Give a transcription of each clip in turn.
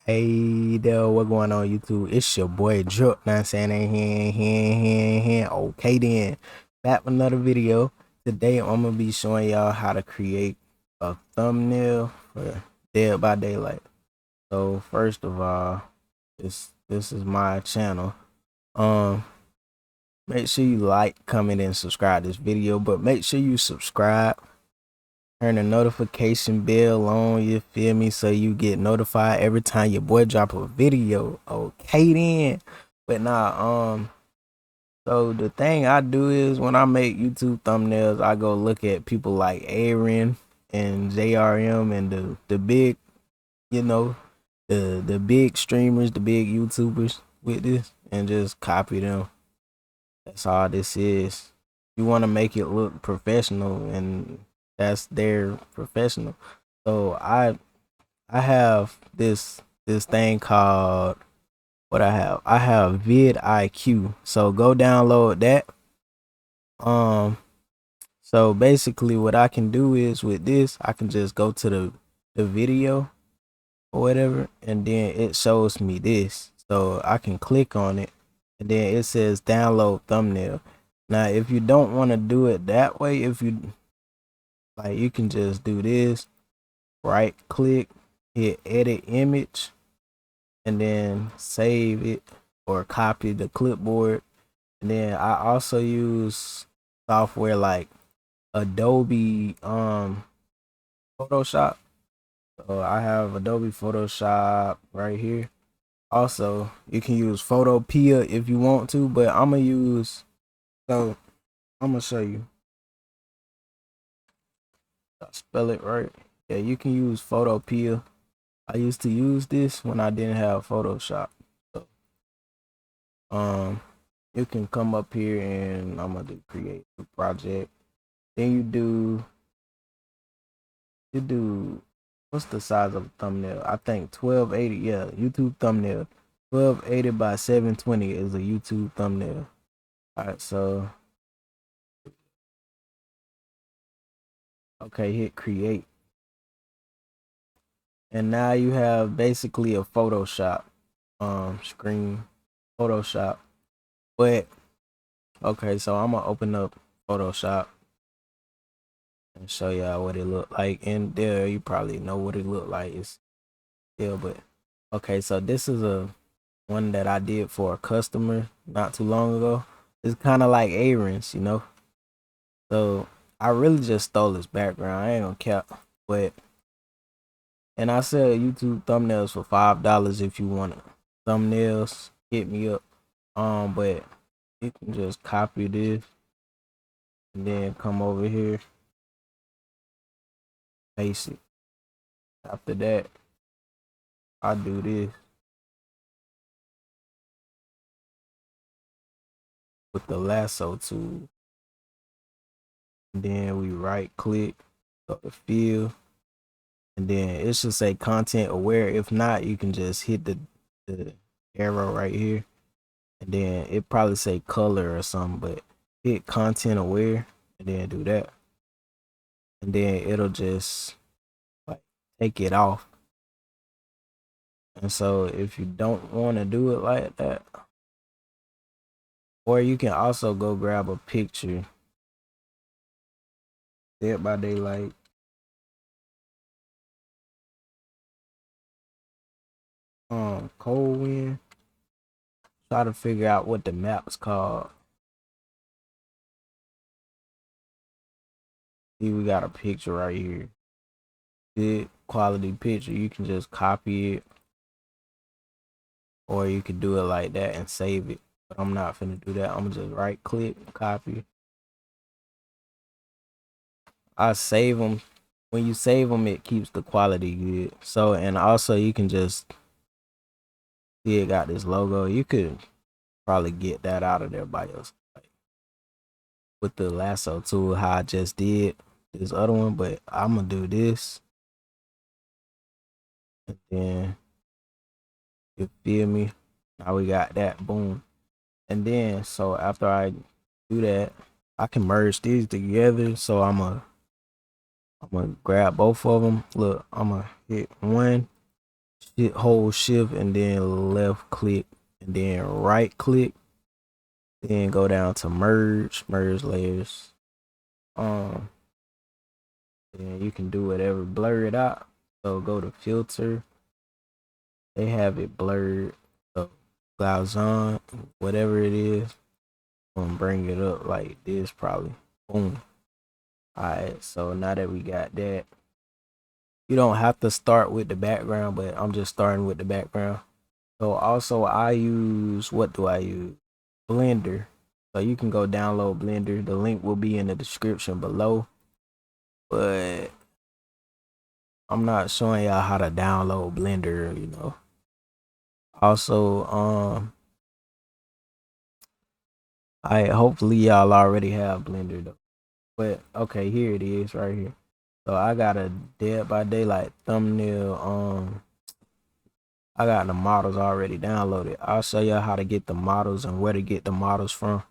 Hey there, what going on YouTube? It's your boy Drip, know what I'm saying? Okay then, back with another video. Today I'm gonna be showing y'all how to create a thumbnail for Dead by Daylight. So first of all, this is my channel. Make sure you like, comment, and subscribe to this video, but make sure you subscribe. Turn the notification bell on, you feel me, so you get notified every time your boy drop a video. Okay then. But so the thing I do is when I make YouTube thumbnails, I go look at people like Aaron and JRM and the big, you know, the big streamers, the big YouTubers with this, and just copy them. That's all this is. You want to make it look professional, and that's their professional. So I have this thing called what I have. I have vidIQ. So go download that. So basically what I can do is with this, I can just go to the video or whatever, and then it shows me this. So I can click on it, and then it says download thumbnail. Now if you don't want to do it that way, if you like, you can just do this, right click, hit edit image, and then save it or copy the clipboard. And then I also use software like Adobe Photoshop. So I have Adobe Photoshop right here. Also, you can use Photopea if you want to, but I'm gonna show you. I spell it right. Yeah, you can use Photopea. I used to use this when I didn't have Photoshop. So, you can come up here and I'm gonna do create a project. Then you do what's the size of a thumbnail? I think 1280. Yeah, YouTube thumbnail. 1280 by 720 is a YouTube thumbnail. All right, so okay, hit create. And now you have basically a Photoshop screen, Photoshop. But okay, so I'm gonna open up Photoshop and show y'all what it look like. And there you probably know what it look like. It's still, but okay, so this is a one that I did for a customer not too long ago. It's kind of like Aaron's, you know. So I really just stole his background. I ain't gonna cap, but and I sell YouTube thumbnails for $5 if you want it. Thumbnails, hit me up. But you can just copy this and then come over here, paste it. After that, I do this with the lasso tool. And then we right click, go to fill, and then it should say content aware. If not, you can just hit the arrow right here, and then it probably say color or something, but hit content aware and then do that. And then it'll just like take it off. And so if you don't want to do it like that, or you can also go grab a picture, Dead by Daylight. Cold wind. Try to figure out what the map's called. See, we got a picture right here. Good quality picture. You can just copy it, or you can do it like that and save it. But I'm not finna do that. I'm just right click, copy. I save them. When you save them, it keeps the quality good. So, and also you can just see it got this logo. You could probably get that out of there by yourself, like, with the lasso tool, how I just did this other one. But I'm gonna do this, and then you feel me. Now we got that, boom. And then so after I do that, I can merge these together. So I'm gonna grab both of them. Look, I'm gonna hit one, hold shift and then left click and then right click, then go down to merge layers. Then you can do whatever, blur it out. So go to filter, they have it blurred. So Glauzon, whatever it is, gonna bring it up like this probably. Boom. Alright, so now that we got that, you don't have to start with the background, but I'm just starting with the background. So also I use, what do I use? Blender. So you can go download Blender. The link will be in the description below. But I'm not showing y'all how to download Blender, you know. Also, I hopefully y'all already have Blender though. But okay, here it is right here. So I got a Dead by Daylight thumbnail. I got the models already downloaded. I'll show y'all how to get the models and where to get the models from.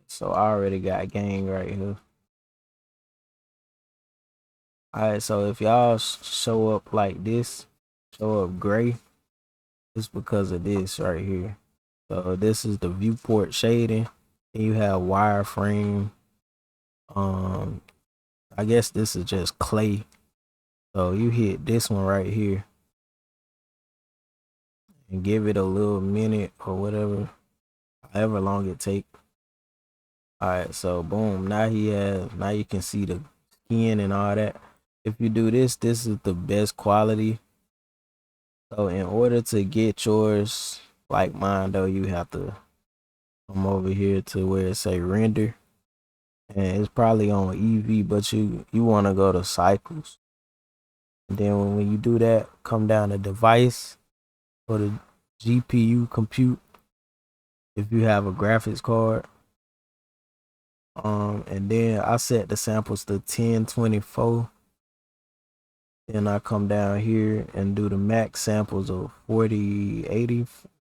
So I already got gang right here. Alright, so if y'all show up like this, show up gray, it's because of this right here. So this is the viewport shading. And you have wireframe. I guess this is just clay. So you hit this one right here and give it a little minute or whatever, however long it take. Alright, so boom, now you can see the skin and all that. If you do this, this is the best quality. So in order to get yours like mine though, you have to come over here to where it say render. And it's probably on EV, but you want to go to cycles. And then when you do that, come down to device, go to GPU compute if you have a graphics card. And then I set the samples to 1024. Then I come down here and do the max samples of 4080.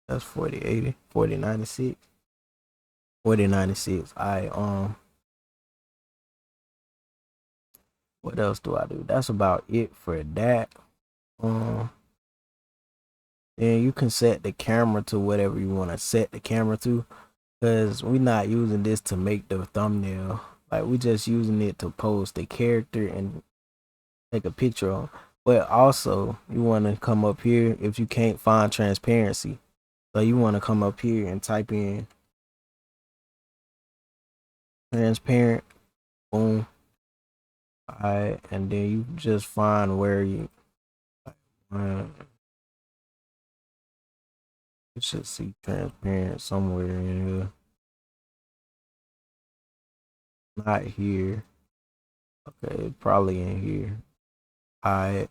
That's 4080, 4096. 4096. What else do I do? That's about it for that. Then you can set the camera to whatever you want to set the camera to, because we're not using this to make the thumbnail. Like, we just using it to pose the character and take a picture on. But also you want to come up here if you can't find transparency. So you want to come up here and type in transparent. Boom. Alright, and then you just find where you should see transparent somewhere in here. Not here. Okay, probably in here. Alright.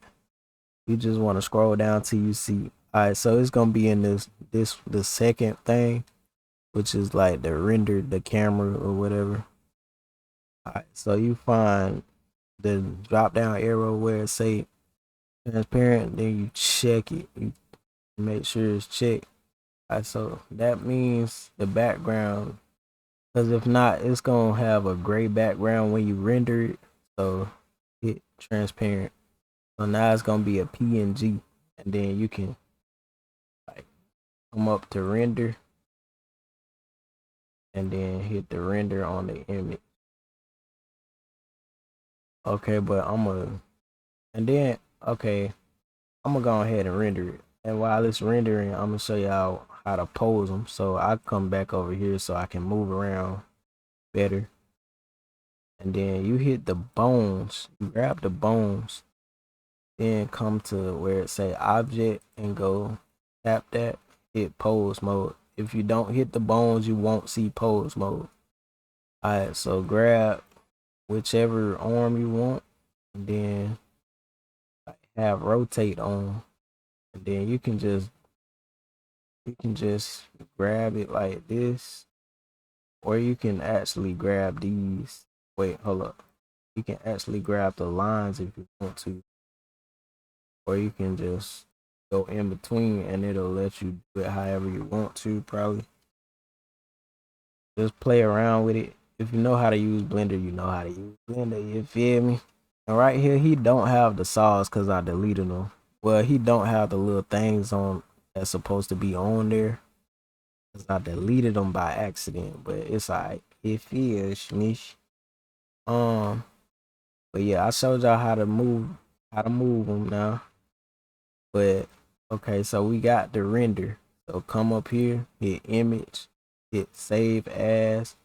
You just want to scroll down till you see. Alright, so it's gonna be in the second thing, which is like the render the camera or whatever. Alright, so you find the drop down arrow where it say transparent, then you check it. You make sure it's checked. Alright, so that means the background, because if not, it's gonna have a gray background when you render it. So hit transparent. So now it's gonna be a PNG, and then you can like come up to render and then hit the render on the image. Okay, but I'm gonna go ahead and render it. And while it's rendering, I'm gonna show y'all how to pose them. So I come back over here so I can move around better. And then you hit the bones, you grab the bones, then come to where it say object and go tap that, hit pose mode. If you don't hit the bones, you won't see pose mode. Alright, so grab whichever arm you want and then have rotate on, and then you can just grab it like this, or you can actually grab these. Wait, hold up. You can actually grab the lines if you want to, or you can just go in between and it'll let you do it however you want to. Probably just play around with it. If you know how to use Blender, you know how to use Blender. You feel me? And right here, he don't have the saws because I deleted them. Well, he don't have the little things on that's supposed to be on there because I deleted them by accident. But it's alright. It feels me. Um, but yeah, I showed y'all how to move them now. But okay, so we got the render. So come up here, hit image, hit save as,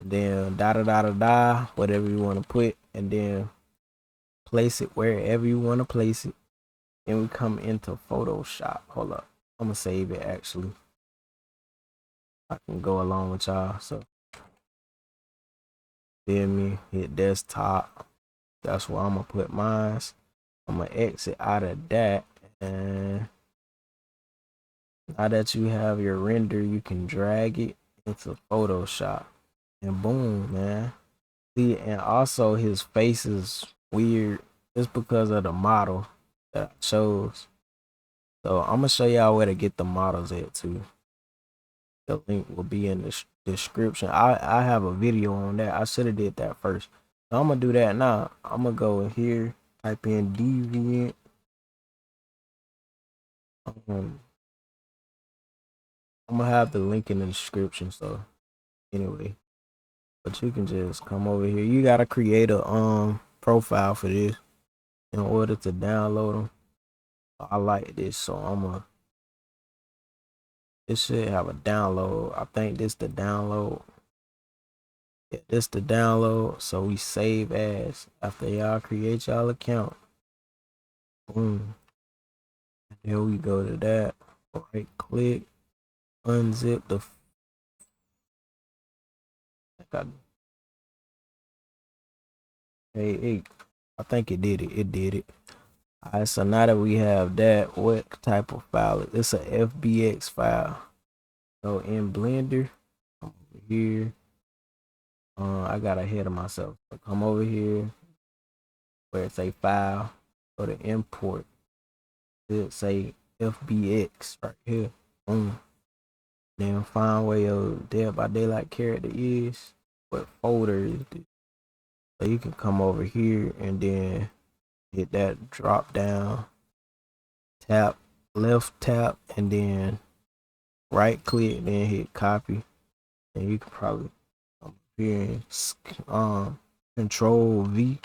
then da da da da da, whatever you want to put, and then place it wherever you want to place it. Then we come into Photoshop. Hold up, I'm gonna save it actually. I can go along with y'all. So then me hit desktop. That's where I'm gonna put mine. I'm gonna exit out of that, and now that you have your render, you can drag it into Photoshop. And boom, man. See, and also his face is weird just because of the model that I chose. So I'm gonna show y'all where to get the models at too. The link will be in the description. I have a video on that. I should have did that first. So I'm gonna do that now. I'm gonna go in here, type in deviant. Um, I'm gonna have the link in the description. So anyway, but you can just come over here. You gotta create a profile for this in order to download them. I like this, so I'm gonna. It should have a download. I think this the download. Yeah, this the download. So we save as after y'all create y'all account. Boom. There we go to that. Right click, unzip the. Hey, I think it did it. It did it. Alright, so now that we have that, what type of file? It's a FBX file. So in Blender, come over here. I got ahead of myself. So come over here where it say file, go to import. It say FBX right here. Boom. Then find where your Dead by Daylight character is. What folder is this? So you can come over here and then hit that drop down, tap, left tap, and then right click, then hit copy. And you can probably come here and control V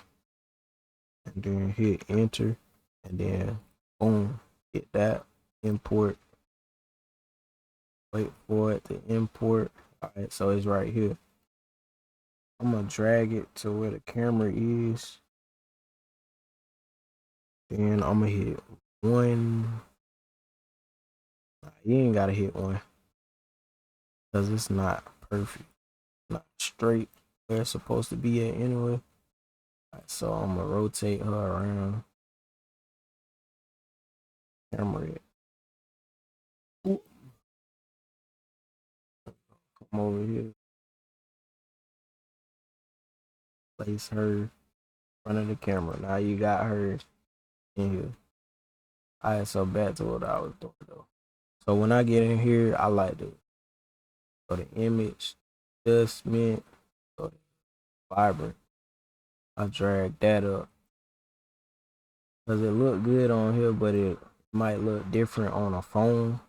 and then hit enter and then boom, hit that, import, wait for it to import. All right, so it's right here. I'm gonna drag it to where the camera is. Then I'm gonna hit one. You ain't gotta hit one because it's not perfect, not straight where it's supposed to be at anyway. Right, so I'm gonna rotate her around. Camera, come over here, place her in front of the camera. Now you got her in here. Alright, so back to what I was doing though. So when I get in here, I like to go to image, adjustment, go to vibrant. I drag that up because it look good on here, but it might look different on a phone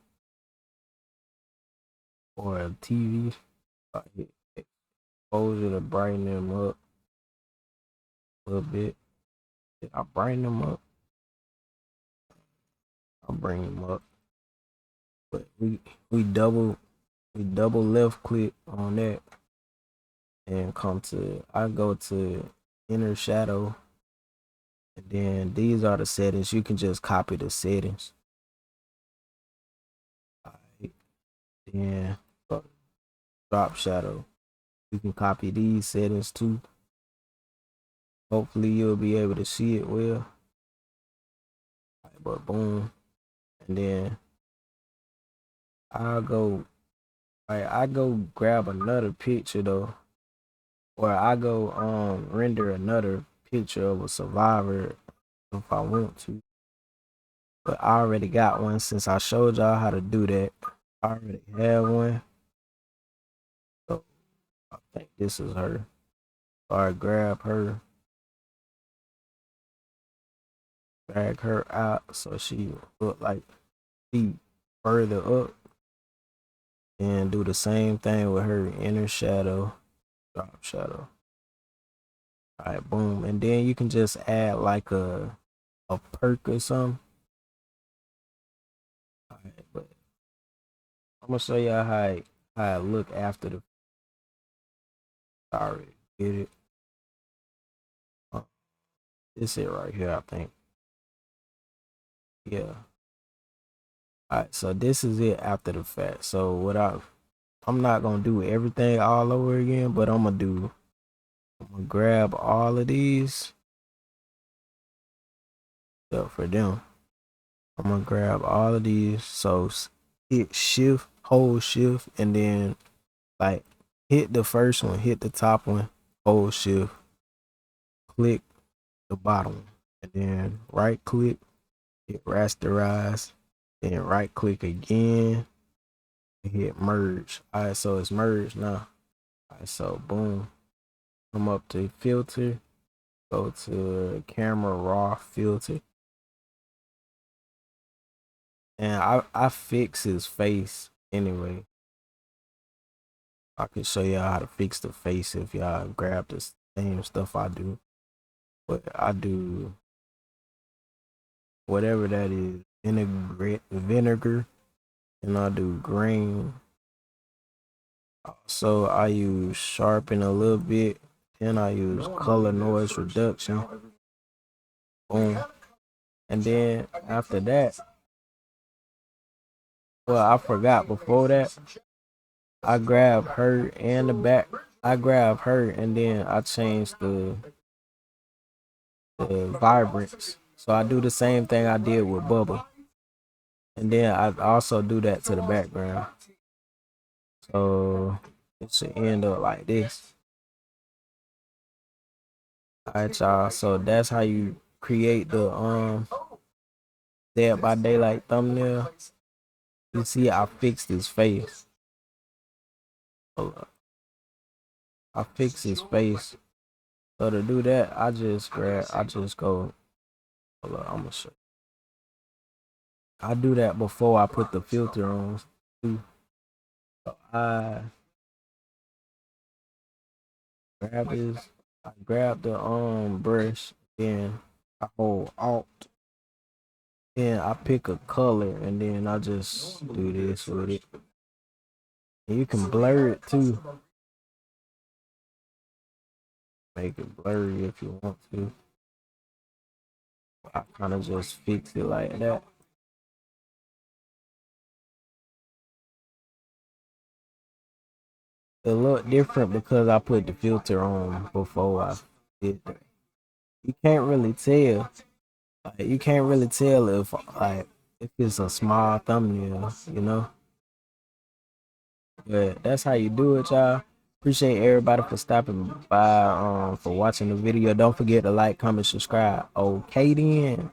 or a TV. I hit exposure to brighten them up a little bit. I brighten them up. I'll bring them up. But we double left click on that and come to I go to inner shadow, and then these are the settings. You can just copy the settings. Alright, then drop shadow. You can copy these settings too. Hopefully you'll be able to see it well. Right, but boom. And then I go grab another picture though. Or I go render another picture of a survivor if I want to. But I already got one since I showed y'all how to do that. I already have one. So I think this is her. So I grab her. drag her out so she look like she further up, and do the same thing with her inner shadow, drop shadow. All right, boom, and then you can just add like a perk or something. All right, but I'm gonna show y'all how it look after the. Sorry, get it. Uh, this it right here, I think. Yeah. All right, so this is it after the fact. So I'm not gonna do everything all over again, but I'm gonna grab all of these except for them. I'm gonna grab all of these. So hit shift, hold shift, and then like hit the first one, hit the top one, hold shift, click the bottom one, and then right click, hit rasterize, then right click again, and hit merge. All right, so it's merged now. All right, so boom, come up to filter, go to camera raw filter, and I fix his face anyway. I can show y'all how to fix the face if y'all grab the same stuff I do. But I do whatever that is, vinegar, and I do green. So I use sharpen a little bit, then I use color noise reduction. Boom. And then after that, well, I forgot before that, I grab her and the back. I grab her and then I change the vibrance. So I do the same thing I did with Bubba. And then I also do that to the background. So it should end up like this. Alright, y'all. So that's how you create the Dead by Daylight thumbnail. You see I fixed his face. I fixed his face. So to do that, I just go. Hold up, I'm gonna show you. I do that before I put the filter on too. So I grab the brush, then I hold alt, then I pick a color, and then I just do this with it. And you can blur it too. Make it blurry if you want to. I kind of just fix it like that. It look different because I put the filter on before I did that. You can't really tell. Like, you can't really tell if it's a small thumbnail, you know. But that's how you do it, y'all. Appreciate everybody for stopping by, for watching the video. Don't forget to like, comment, subscribe. Okay then.